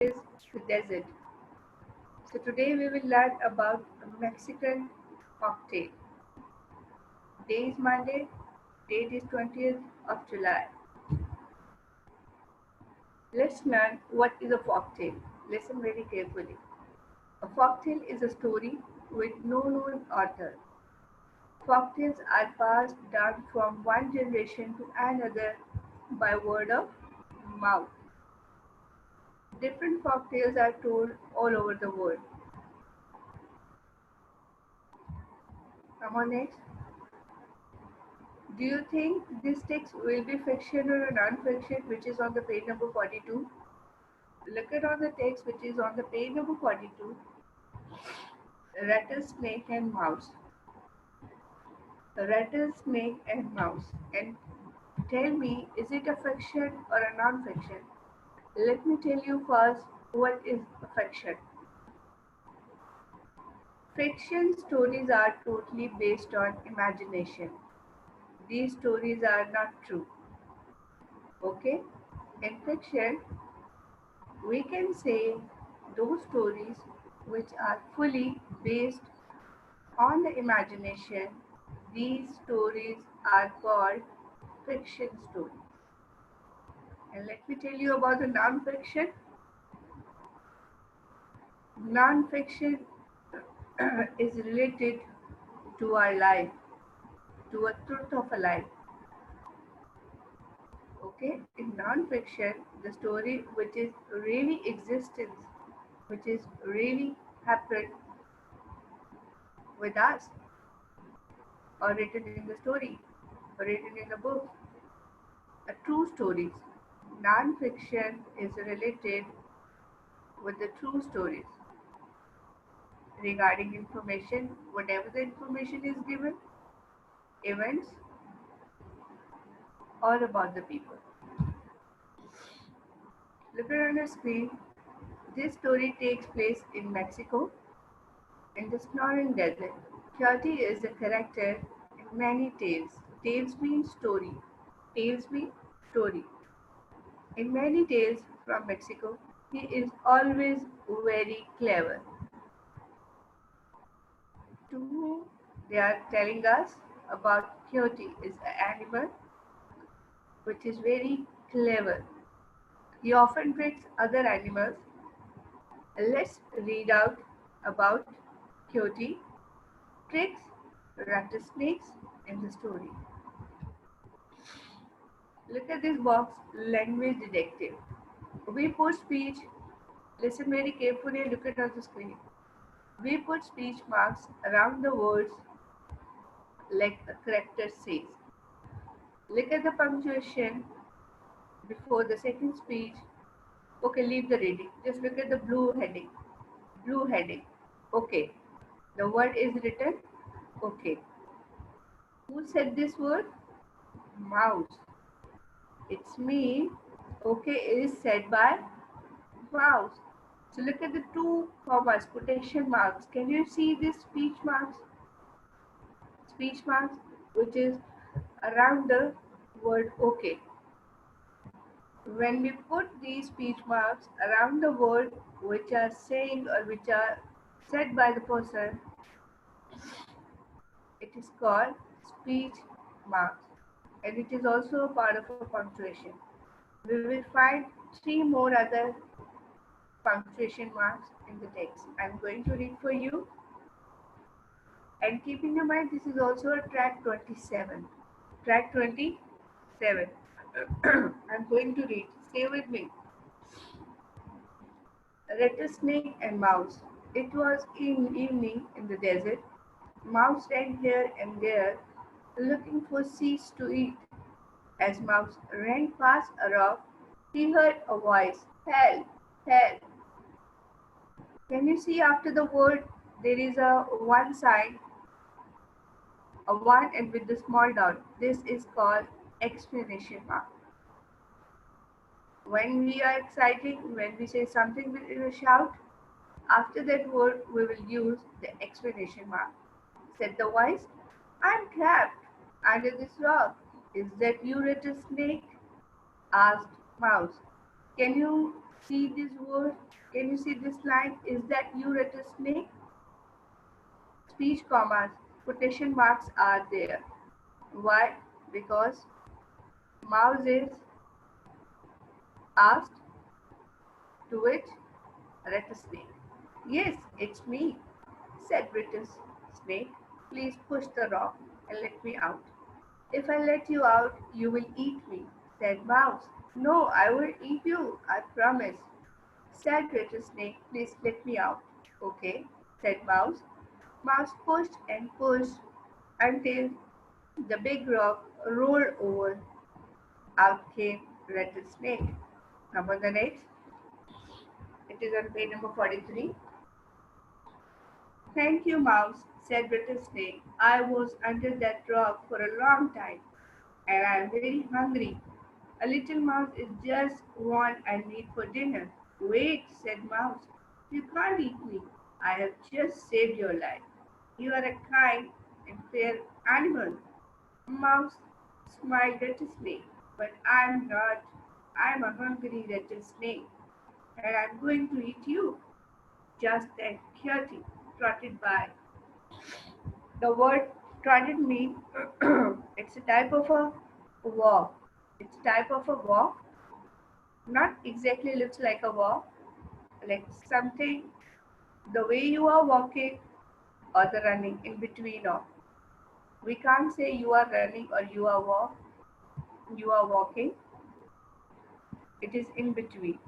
is the desert. So today we will learn about a Mexican cocktail. Day is Monday, date is 20th of July. Let's learn what is a folktale. Listen very carefully. A folktale is a story with no known author. Folktales are passed down from one generation to another by word of mouth. Different folktales are told all over the world. Come on next. Do you think this text will be fiction or non-fiction, which is on the page number 42? Look at on the text which is on the page number 42. Rattlesnake and Mouse. Rattlesnake and Mouse. And tell me, is it a fiction or a non-fiction? Let me tell you first what is a fiction. Fiction stories are totally based on imagination. These stories are not true. Okay? In fiction, we can say those stories which are fully based on the imagination, these stories are called fiction stories. And let me tell you about the non-fiction. Non-fiction is related to our life, to a truth of a life. Okay, in non-fiction, the story which is really existence, which is really happened with us, or written in the story, or written in the book, a true stories. Non-fiction is related with the true stories regarding information, whatever the information is given, events, or about the people. Look at on the screen. This story takes place in Mexico, in the snoring desert. Coyote is a character in many tales. Tales mean story. Tales mean story. In many tales from Mexico, he is always very clever. Two, they are telling us about Coyote is an animal which is very clever. He often tricks other animals. Let's read out about Coyote tricks rattlesnakes in the story. Look at this box, language detective. We put speech, listen very carefully and look at on the screen. We put speech marks around the words like a character says. Look at the punctuation before the second speech. Okay, leave the reading. Just look at the blue heading. Blue heading. Okay. The word is written. Okay. Who said this word? Mouse. It's me. Okay is said by mouse. So look at the two commas, quotation marks. Can you see these speech marks? Speech marks, which is around the word okay. When we put these speech marks around the word which are saying or which are said by the person, it is called speech marks, and it is also a part of a punctuation. We will find three more other punctuation marks in the text. I'm going to read for you. And keeping in mind, this is also a track 27. Track 27. I'm going to read. Stay with me. Rattlesnake and Mouse. It was in evening in the desert. Mouse ran here and there, looking for seeds to eat. As Mouse ran past a rock, he heard a voice. Help! Help! Can you see after the word there is a one sign, a one and with the small dot. This is called exclamation mark. When we are excited, when we say something in a shout, after that word we will use the exclamation mark. Said the voice, I'm trapped under this rock. Is that you, Rattlesnake? Asked Mouse. Can you See this word? Can you see this line? Is that you, rattlesnake? Speech commas, quotation marks are there. Why? Because mouse is asked to it rattlesnake. Yes, it's me, said rattlesnake. Please push the rock and let me out. If I let you out, you will eat me, said Mouse. No, I will eat you, I promise, said Rattlesnake. Please let me out. Okay, said Mouse. Mouse pushed and pushed until the big rock rolled over. Out came Rattlesnake. Number the next. It is on page number 43. Thank you, Mouse, said Rattlesnake. I was under that rock for a long time, and I am very hungry. A little mouse is just what I need for dinner. Wait, said Mouse. You can't eat me. I have just saved your life. You are a kind and fair animal. Mouse smiled at the snake. But I'm not. I'm a hungry rattlesnake, and I'm going to eat you. Just then, Coyote trotted by. The word trotted means it's a type of a walk. It's a type of a walk. Not exactly looks like a walk, like something the way you are walking or the running in between of. We can't say you are running or you are walking. It is in between.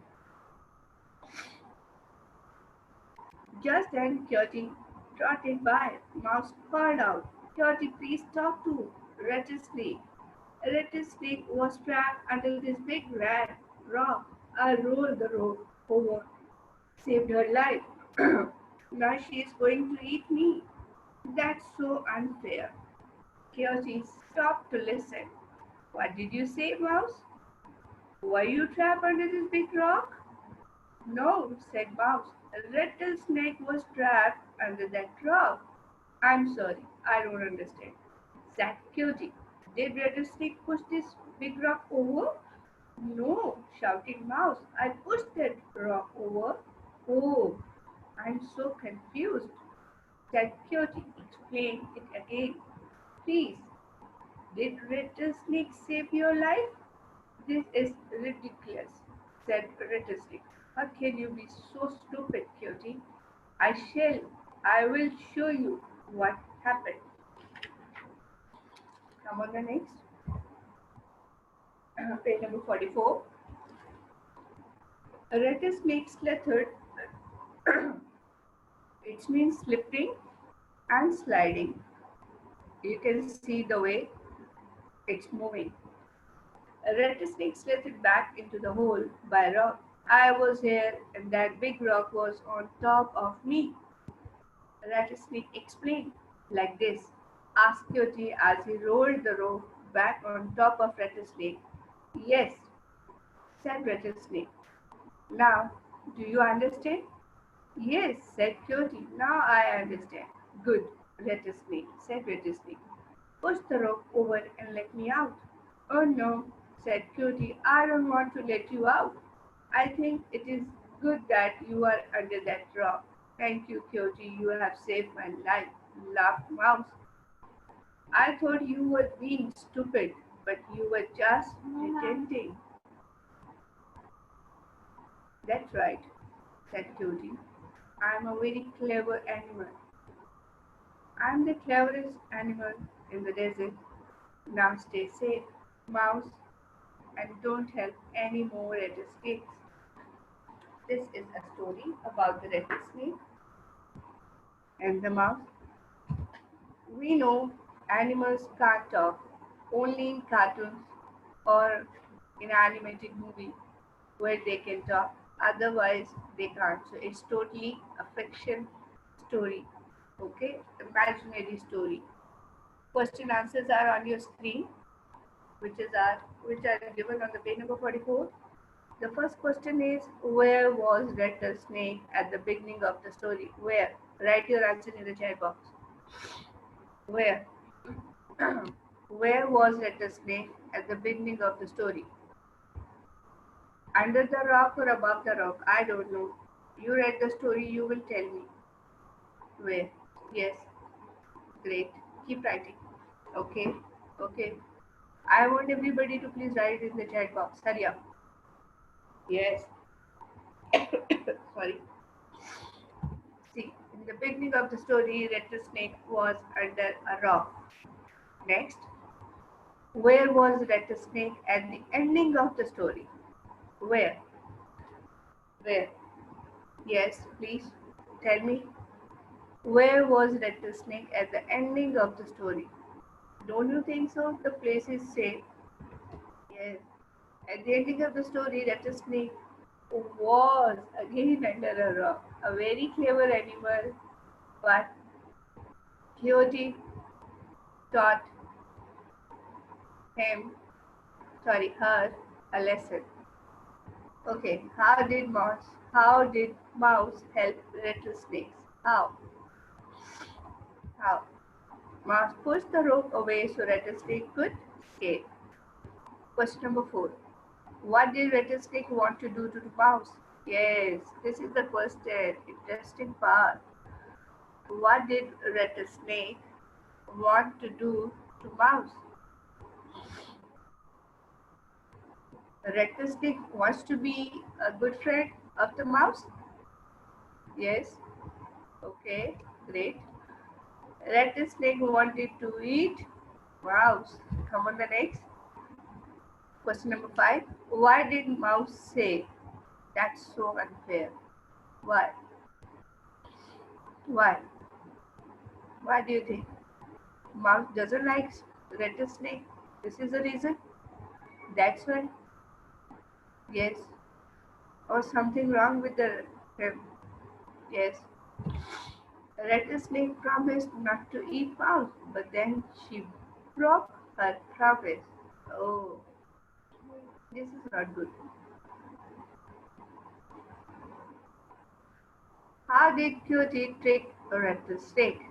Just then Coyote trotted by. Mouse called out, Coyote, please talk to Rattlesnake. Rattlesnake was trapped under this big rat rock. I rolled the rope over, saved her life. Now she is going to eat me. That's so unfair. Coyote stopped to listen. What did you say, Mouse? Were you trapped under this big rock? No, said Mouse. A rattlesnake was trapped under that rock. I'm sorry, I don't understand, said Coyote. Did Rattlesnake push this big rock over? No, shouted Mouse. I pushed that rock over. Oh, I'm so confused, said Coyote. Explain it again, please. Did Rattlesnake save your life? This is ridiculous, said Rattlesnake. How can you be so stupid, Coyote? I shall. I will show you what happened. Come on the next. Page number 44. A rattlesnake slithered. It means slipping and sliding. You can see the way it's moving. A rattlesnake slithered back into the hole by a rock. I was here and that big rock was on top of me. Rattlesnake explained, like this, asked Coyote as he rolled the rope back on top of Rattlesnake. Yes, said Rattlesnake. Now, do you understand? Yes, said Coyote. Now I understand. Good, Rattlesnake, said Rattlesnake. Push the rope over and let me out. Oh no, said Coyote. I don't want to let you out. I think it is good that you are under that rock. Thank you, Coyote. You have saved my life, laughed Mouse. I thought you were being stupid, but you were just pretending. That's right, said Coyote. I'm a very clever animal. I'm the cleverest animal in the desert. Now stay safe, Mouse, and don't help any more rattlesnakes. This is a story about the rattlesnake and the mouse. We know animals can't talk, only in cartoons or in animated movie where they can talk. Otherwise, they can't. So it's totally a fiction story. Okay, imaginary story. Question answers are on your screen, which are given on the page number 44. The first question is, where was Rattlesnake at the beginning of the story? Where? Write your answer in the chat box. Where? Where was Rattlesnake at the beginning of the story? Under the rock or above the rock? I don't know. You read the story, you will tell me. Where? Yes, great. Keep writing. Okay, okay. I want everybody to please write it in the chat box. Hurry up. Yes, sorry. See, in the beginning of the story, Rattlesnake was under a rock. Next, where was Rattlesnake at the ending of the story? Where? Where? Yes, please tell me. Where was Rattlesnake at the ending of the story? Don't you think so? The place is safe. Yes. At the ending of the story, Rattlesnake was again under a rock. A very clever animal, but Coyote taught him, sorry, her, a lesson. Okay, how did Mouse help Rattlesnakes? How? How? Mouse pushed the rope away so Rattlesnake could escape. Question number 4. What did Rattlesnake want to do to the mouse? Yes, this is the question. Interesting part. What did Rattlesnake want to do to mouse? Rattlesnake wants to be a good friend of the mouse? Yes. Okay, great. Rattlesnake wanted to eat mouse. Come on the next. Question number 5. Why did mouse say that's so unfair? Why? Why? Why do you think? Mouse doesn't like rattlesnake. This is the reason. That's why. Yes. Or something wrong with the him. Yes. Rattlesnake promised not to eat mouse, but then she broke her promise. Oh, this is not good. How did Coyote trick a rattlesnake?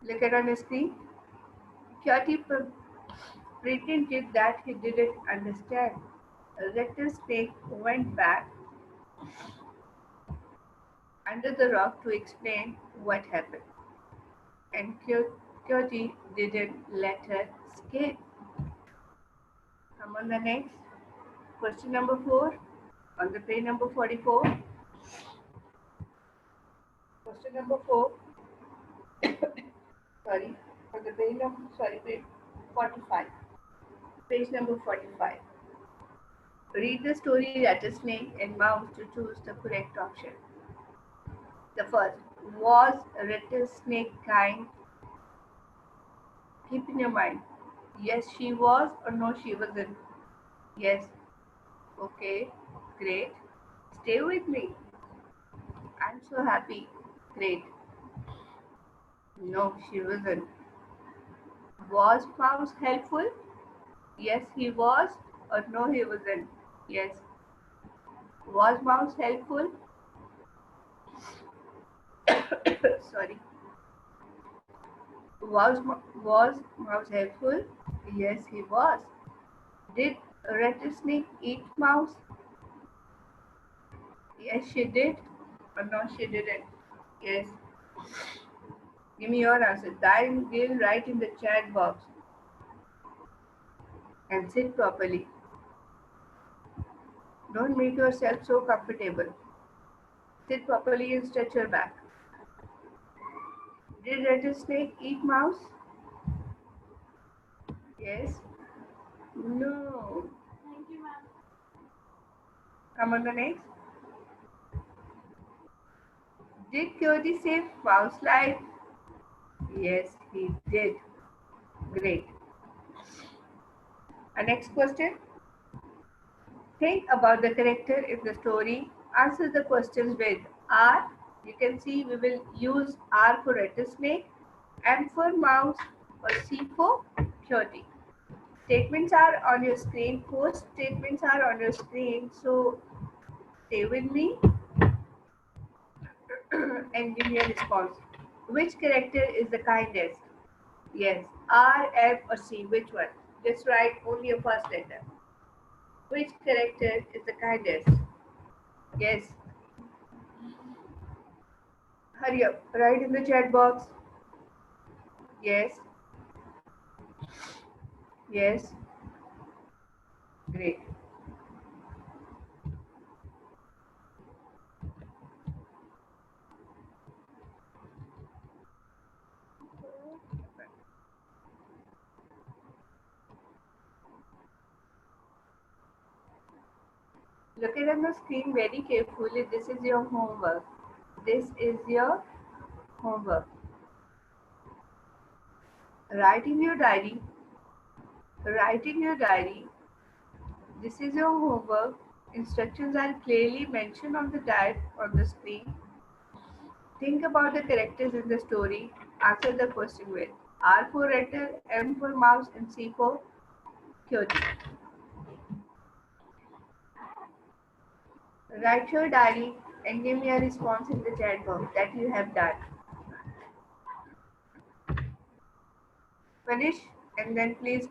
Look at on the screen. Coyote pretended that he didn't understand. A rattlesnake went back under the rock to explain what happened, and Coyote didn't let her escape. Come on the next. Question number 4 on the page number 44. Question number 4. Sorry, on the page number, sorry, page 45. Page number 45. Read the story Rattlesnake and Mouse to choose the correct option. The first, was Rattlesnake kind? Keep in your mind. Yes, she was, or no, she wasn't. Yes. Okay. Great. Stay with me. I'm so happy. Great. No, she wasn't. Was Mouse helpful? Yes, he was, or no, he wasn't. Yes. Was Mouse helpful? Sorry. Was Mouse helpful? Yes, he was. Did Rattlesnake eat Mouse? Yes, she did. Or no, she didn't. Yes. Give me your answer. Then we'll write in the chat box and sit properly. Don't make yourself so comfortable. Sit properly and stretch your back. Did Rattlesnake eat Mouse? Yes. No. Thank you, ma'am. Come on the next. Did Coyote save Mouse's life? Yes, he did. Great. Next question. Think about the character in the story. Answer the questions with R. You can see we will use R for rattlesnake, M for mouse, or C for coyote. Statements are on your screen. Four statements are on your screen. So stay with me and give me a response. Which character is the kindest? Yes, R, M, or C. Which one? Just write only a first letter. Which character is the kindest? Yes. Hurry up. Write in the chat box. Yes. Yes. Great. Look at on the screen very carefully. This is your homework. This is your homework. Write in your diary. Write in your diary. This is your homework. Instructions are clearly mentioned on the diet on the screen. Think about the characters in the story. Answer the question with R for rattle, M for mouse, and C for coyote. Write your diary and give me a response in the chat box that you have done. Finish and then please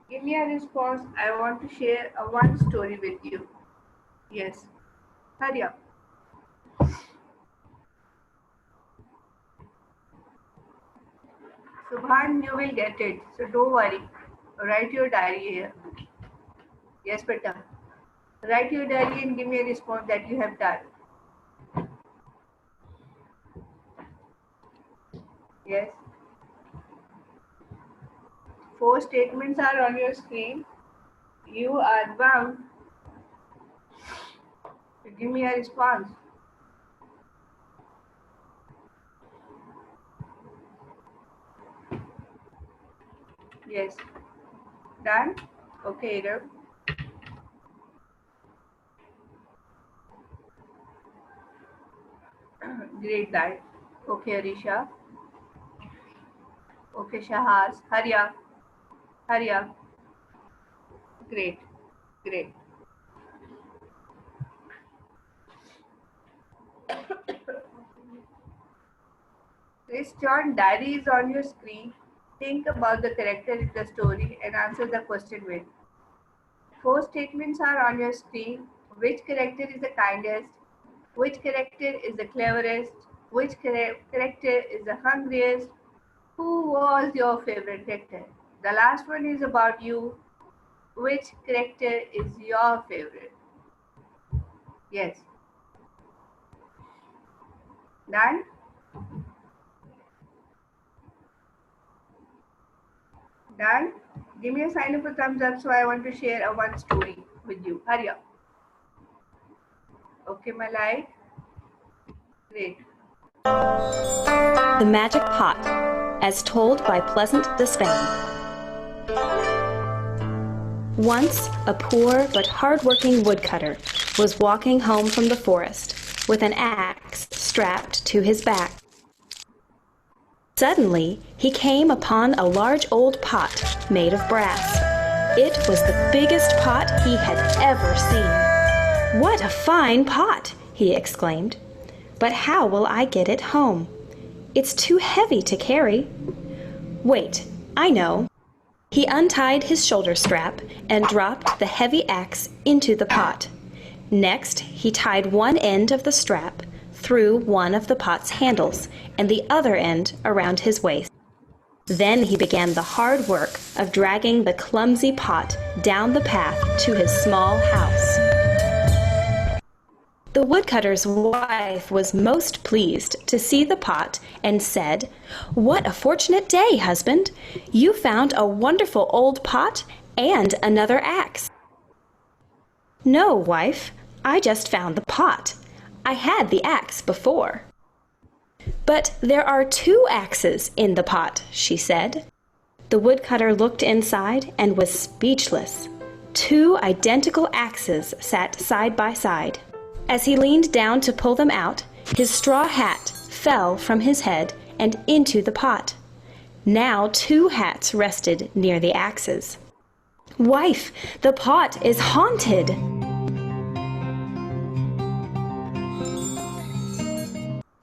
give me a response. I want to share a one story with you. Yes. Hurry up. Subhan, you will get it. So don't worry. Write your diary here. Yes, beta. Write your diary and give me a response that you have done. Yes. 4 statements are on your screen. You are bound to give me a response. Yes. Done? Okay, Irab. Great guy. Okay, Arisha. Okay, Shahaz. Hurry up. Hurry up. Great. Great. This John diary is on your screen. Think about the character in the story and answer the question with. 4 statements are on your screen. Which character is the kindest? Which character is the cleverest? Which character is the hungriest? Who was your favorite character? The last one is about you. Which character is your favorite? Yes. Done? Done? Give me a sign of a thumbs up, so I want to share a one story with you. Hurry up. Okay, my light. Great. The Magic Pot, as told by Pleasant Desvang. Once, a poor but hard-working woodcutter was walking home from the forest with an axe strapped to his back. Suddenly, he came upon a large old pot made of brass. It was the biggest pot he had ever seen. "What a fine pot!" he exclaimed. "But how will I get it home? It's too heavy to carry." "Wait, I know." He untied his shoulder strap and dropped the heavy axe into the pot. Next, he tied one end of the strap through one of the pot's handles and the other end around his waist. Then he began the hard work of dragging the clumsy pot down the path to his small house. The woodcutter's wife was most pleased to see the pot and said, "What a fortunate day, husband! You found a wonderful old pot and another axe." "No, wife, I just found the pot. I had the axe before." "But there are 2 axes in the pot," she said. The woodcutter looked inside and was speechless. 2 identical axes sat side by side. As he leaned down to pull them out, his straw hat fell from his head and into the pot. Now 2 hats rested near the axes. "Wife, the pot is haunted!"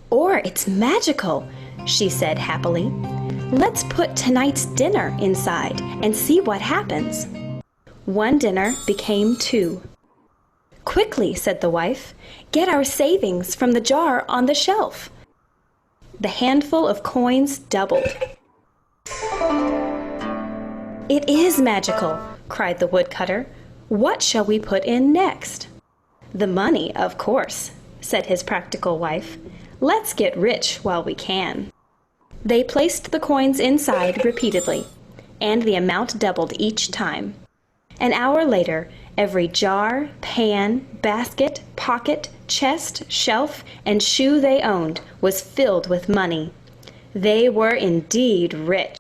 "Or it's magical," she said happily. "Let's put tonight's dinner inside and see what happens." One dinner became 2. "Quickly," said the wife, "get our savings from the jar on the shelf." The handful of coins doubled. "It is magical," cried the woodcutter. "What shall we put in next?" "The money, of course," said his practical wife. "Let's get rich while we can." They placed the coins inside repeatedly, and the amount doubled each time. An hour later, every jar, pan, basket, pocket, chest, shelf, and shoe they owned was filled with money. They were indeed rich.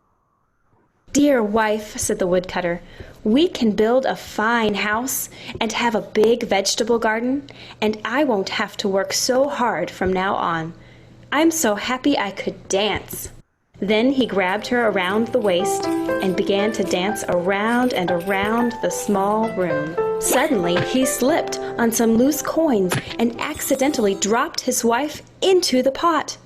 "Dear wife," said the woodcutter, "we can build a fine house and have a big vegetable garden, and I won't have to work so hard from now on. I'm so happy I could dance." Then he grabbed her around the waist and began to dance around and around the small room. Suddenly, he slipped on some loose coins and accidentally dropped his wife into the pot.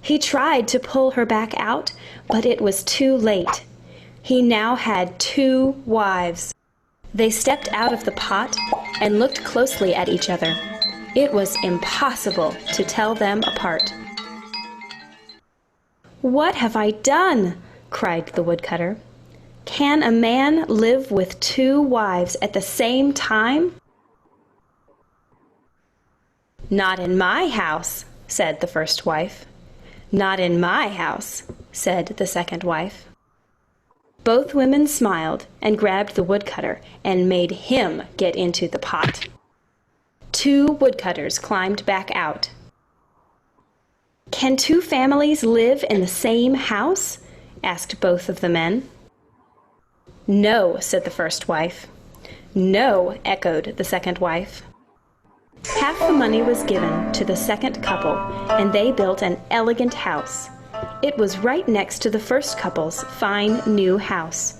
He tried to pull her back out, but it was too late. He now had 2 wives. They stepped out of the pot and looked closely at each other. It was impossible to tell them apart. "What have I done?" cried the woodcutter. "Can a man live with 2 wives at the same time?" "Not in my house," said the first wife. "Not in my house," said the second wife. Both women smiled and grabbed the woodcutter and made him get into the pot. 2 woodcutters climbed back out. "Can 2 families live in the same house?" asked both of the men. "No," said the first wife. "No," echoed the second wife. Half the money was given to the second couple, and they built an elegant house. It was right next to the first couple's fine new house.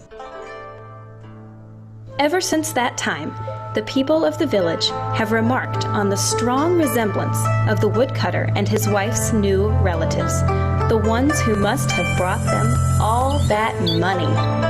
Ever since that time, the people of the village have remarked on the strong resemblance of the woodcutter and his wife's new relatives, the ones who must have brought them all that money.